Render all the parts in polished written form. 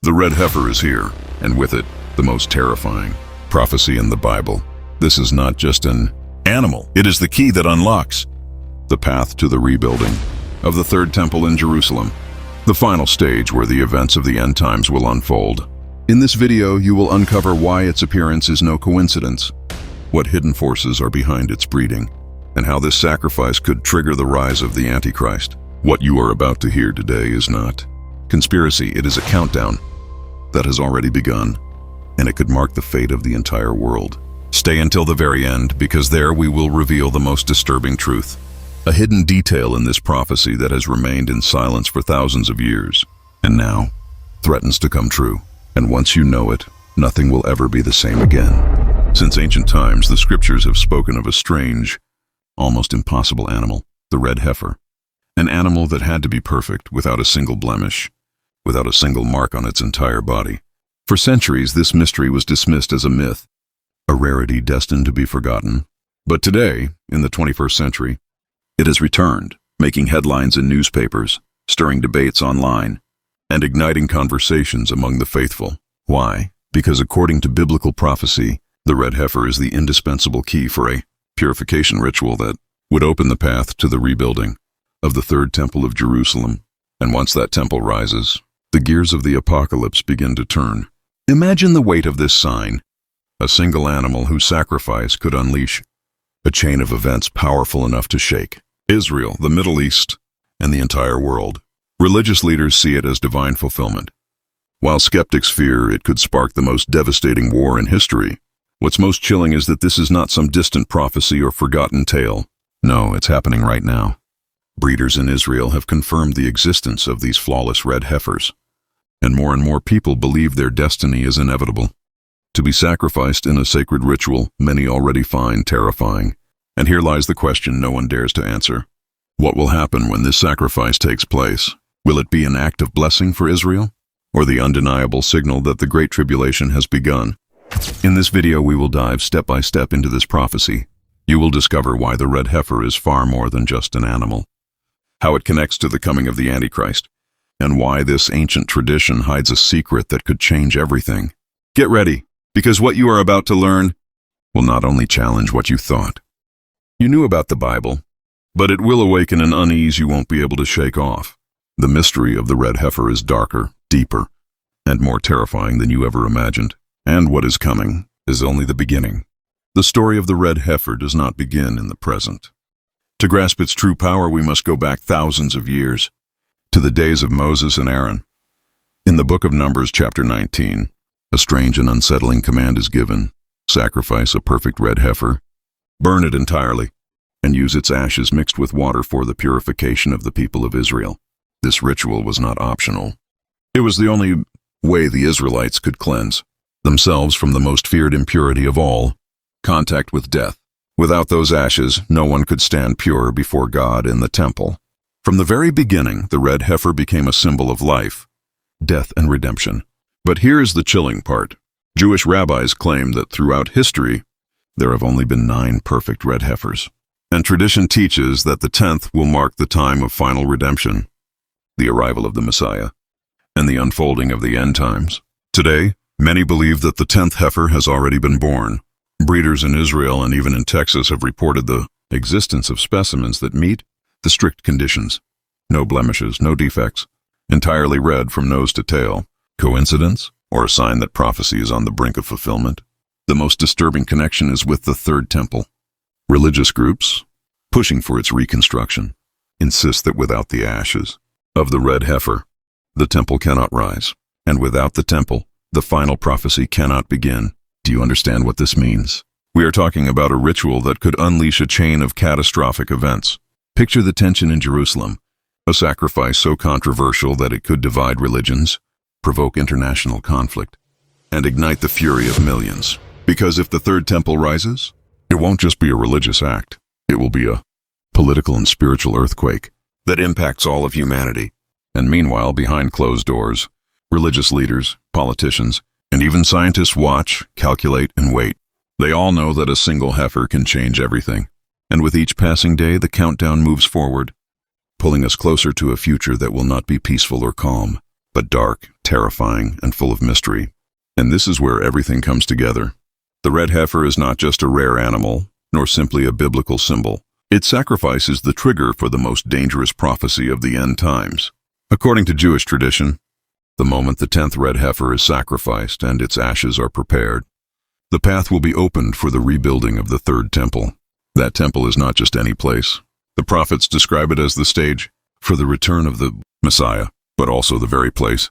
The Red Heifer is here, and with it, the most terrifying prophecy in the Bible. This is not just an animal. It is the key that unlocks the path to the rebuilding of the Third Temple in Jerusalem, the final stage where the events of the end times will unfold. In this video, you will uncover why its appearance is no coincidence, what hidden forces are behind its breeding, and how this sacrifice could trigger the rise of the Antichrist. What you are about to hear today is not conspiracy. It is a countdown that has already begun, and it could mark the fate of the entire world. Stay until the very end, because there we will reveal the most disturbing truth, a hidden detail in this prophecy that has remained in silence for thousands of years, and now threatens to come true. And once you know it, nothing will ever be the same again. Since ancient times, the scriptures have spoken of a strange, almost impossible animal, the red heifer, an animal that had to be perfect, without a single blemish, without a single mark on its entire body. For centuries, this mystery was dismissed as a myth, a rarity destined to be forgotten. But today, in the 21st century, it has returned, making headlines in newspapers, stirring debates online, and igniting conversations among the faithful. Why? Because according to biblical prophecy, the red heifer is the indispensable key for a purification ritual that would open the path to the rebuilding of the Third Temple of Jerusalem. And once that temple rises, the gears of the apocalypse begin to turn. Imagine the weight of this sign. A single animal whose sacrifice could unleash a chain of events powerful enough to shake Israel, the Middle East, and the entire world. Religious leaders see it as divine fulfillment, while skeptics fear it could spark the most devastating war in history. What's most chilling is that this is not some distant prophecy or forgotten tale. No, it's happening right now. Breeders in Israel have confirmed the existence of these flawless red heifers, and more people believe their destiny is inevitable, to be sacrificed in a sacred ritual many already find terrifying. And here lies the question no one dares to answer. What will happen when this sacrifice takes place? Will it be an act of blessing for Israel, or the undeniable signal that the Great Tribulation has begun? In this video, we will dive step by step into this prophecy. You will discover why the red heifer is far more than just an animal, how it connects to the coming of the Antichrist, and why this ancient tradition hides a secret that could change everything. Get ready, because what you are about to learn will not only challenge what you thought you knew about the Bible, but it will awaken an unease you won't be able to shake off. The mystery of the red heifer is darker, deeper, and more terrifying than you ever imagined. And what is coming is only the beginning. The story of the red heifer does not begin in the present. To grasp its true power, we must go back thousands of years, to the days of Moses and Aaron. In the book of Numbers, chapter 19, a strange and unsettling command is given: sacrifice a perfect red heifer, burn it entirely, and use its ashes mixed with water for the purification of the people of Israel. This ritual was not optional. It was the only way the Israelites could cleanse themselves from the most feared impurity of all, contact with death. Without those ashes, no one could stand pure before God in the temple. From the very beginning, the red heifer became a symbol of life, death, and redemption. But here is the chilling part. Jewish rabbis claim that throughout history, there have only been 9 perfect red heifers. And tradition teaches that the 10th will mark the time of final redemption, the arrival of the Messiah, and the unfolding of the end times. Today, many believe that the 10th heifer has already been born. Breeders in Israel and even in Texas have reported the existence of specimens that meet the strict conditions. No blemishes, no defects, entirely red from nose to tail. Coincidence, or a sign that prophecy is on the brink of fulfillment? The most disturbing connection is with the Third Temple. Religious groups, pushing for its reconstruction, insist that without the ashes of the red heifer, the temple cannot rise. And without the temple, the final prophecy cannot begin. Do you understand what this means? We are talking about a ritual that could unleash a chain of catastrophic events. Picture the tension in Jerusalem, a sacrifice so controversial that it could divide religions, provoke international conflict, and ignite the fury of millions. Because if the Third Temple rises, it won't just be a religious act. It will be a political and spiritual earthquake that impacts all of humanity. And meanwhile, behind closed doors, religious leaders, politicians, and even scientists watch, calculate, and wait. They all know that a single heifer can change everything. And with each passing day, the countdown moves forward, pulling us closer to a future that will not be peaceful or calm. but dark, terrifying, and full of mystery. And this is where everything comes together. The red heifer is not just a rare animal, nor simply a biblical symbol. Its sacrifice is the trigger for the most dangerous prophecy of the end times. According to Jewish tradition, the moment the 10th red heifer is sacrificed and its ashes are prepared, the path will be opened for the rebuilding of the third temple. That temple is not just any place. The prophets describe it as the stage for the return of the Messiah, but also the very place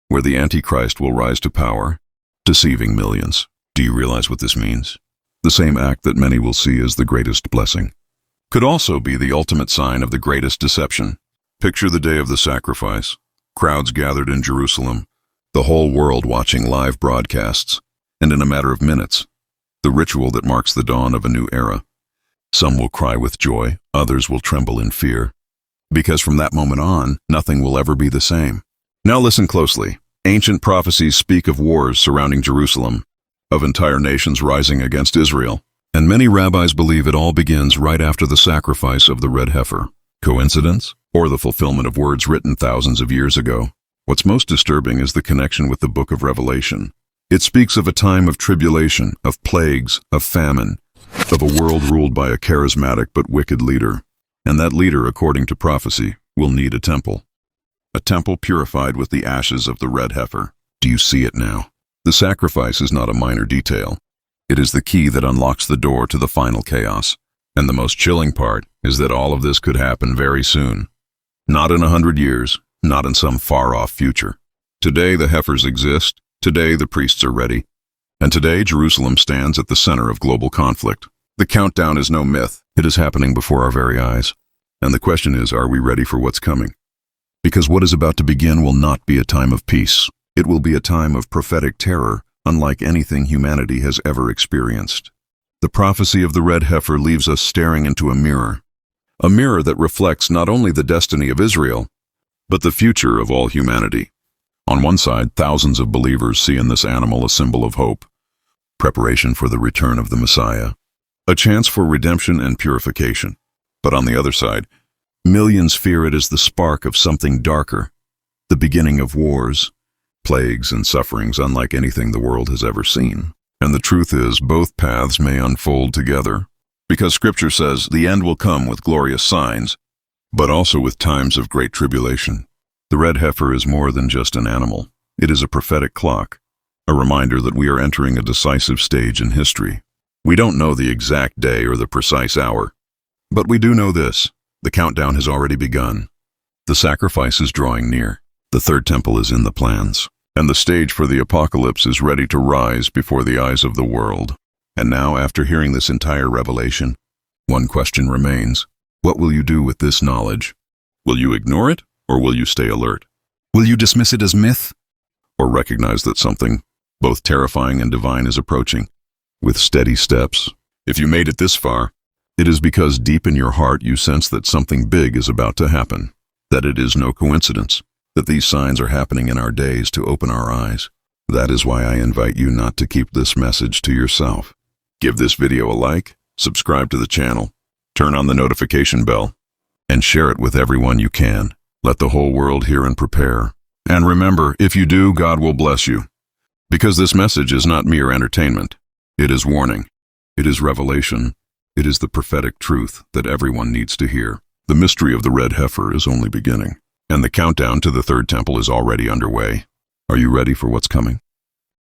where the Antichrist will rise to power, deceiving millions. Do you realize what this means? The same act that many will see as the greatest blessing could also be the ultimate sign of the greatest deception. Picture the day of the sacrifice, crowds gathered in Jerusalem, the whole world watching live broadcasts, and in a matter of minutes, the ritual that marks the dawn of a new era. Some will cry with joy, others will tremble in fear, because from that moment on, nothing will ever be the same. Now listen closely. Ancient prophecies speak of wars surrounding Jerusalem, of entire nations rising against Israel, and many rabbis believe it all begins right after the sacrifice of the red heifer. Coincidence? Or the fulfillment of words written thousands of years ago? What's most disturbing is the connection with the book of Revelation. It speaks of a time of tribulation, of plagues, of famine, of a world ruled by a charismatic but wicked leader. And that leader, according to prophecy, will need a temple purified with the ashes of the red heifer. Do you see it now? The sacrifice is not a minor detail. It is the key that unlocks the door to the final chaos. And the most chilling part is that all of this could happen very soon. Not in 100 years, not in some far-off future. Today the heifers exist, today the priests are ready, and today Jerusalem stands at the center of global conflict. The countdown is no myth, it is happening before our very eyes. And the question is, are we ready for what's coming? Because what is about to begin will not be a time of peace. It will be a time of prophetic terror, unlike anything humanity has ever experienced. The prophecy of the red heifer leaves us staring into a mirror that reflects not only the destiny of Israel, but the future of all humanity. On one side, thousands of believers see in this animal a symbol of hope, preparation for the return of the Messiah, a chance for redemption and purification. But on the other side, millions fear it as the spark of something darker, the beginning of wars, plagues, and sufferings unlike anything the world has ever seen. And the truth is, both paths may unfold together, because Scripture says the end will come with glorious signs, but also with times of great tribulation. The red heifer is more than just an animal. It is a prophetic clock, a reminder that we are entering a decisive stage in history. We don't know the exact day or the precise hour, but we do know this: the countdown has already begun. The sacrifice is drawing near. The third temple is in the plans, and the stage for the apocalypse is ready to rise before the eyes of the world. And now, after hearing this entire revelation, one question remains. What will you do with this knowledge? Will you ignore it, or will you stay alert? Will you dismiss it as myth, or recognize that something both terrifying and divine is approaching with steady steps? If you made it this far, it is because deep in your heart you sense that something big is about to happen, that it is no coincidence, that these signs are happening in our days to open our eyes. That is why I invite you not to keep this message to yourself. Give this video a like, subscribe to the channel, turn on the notification bell, and share it with everyone you can. Let the whole world hear and prepare. And remember, if you do, God will bless you. Because this message is not mere entertainment. It is warning. It is revelation. It is the prophetic truth that everyone needs to hear. The mystery of the red heifer is only beginning, and the countdown to the third temple is already underway. Are you ready for what's coming?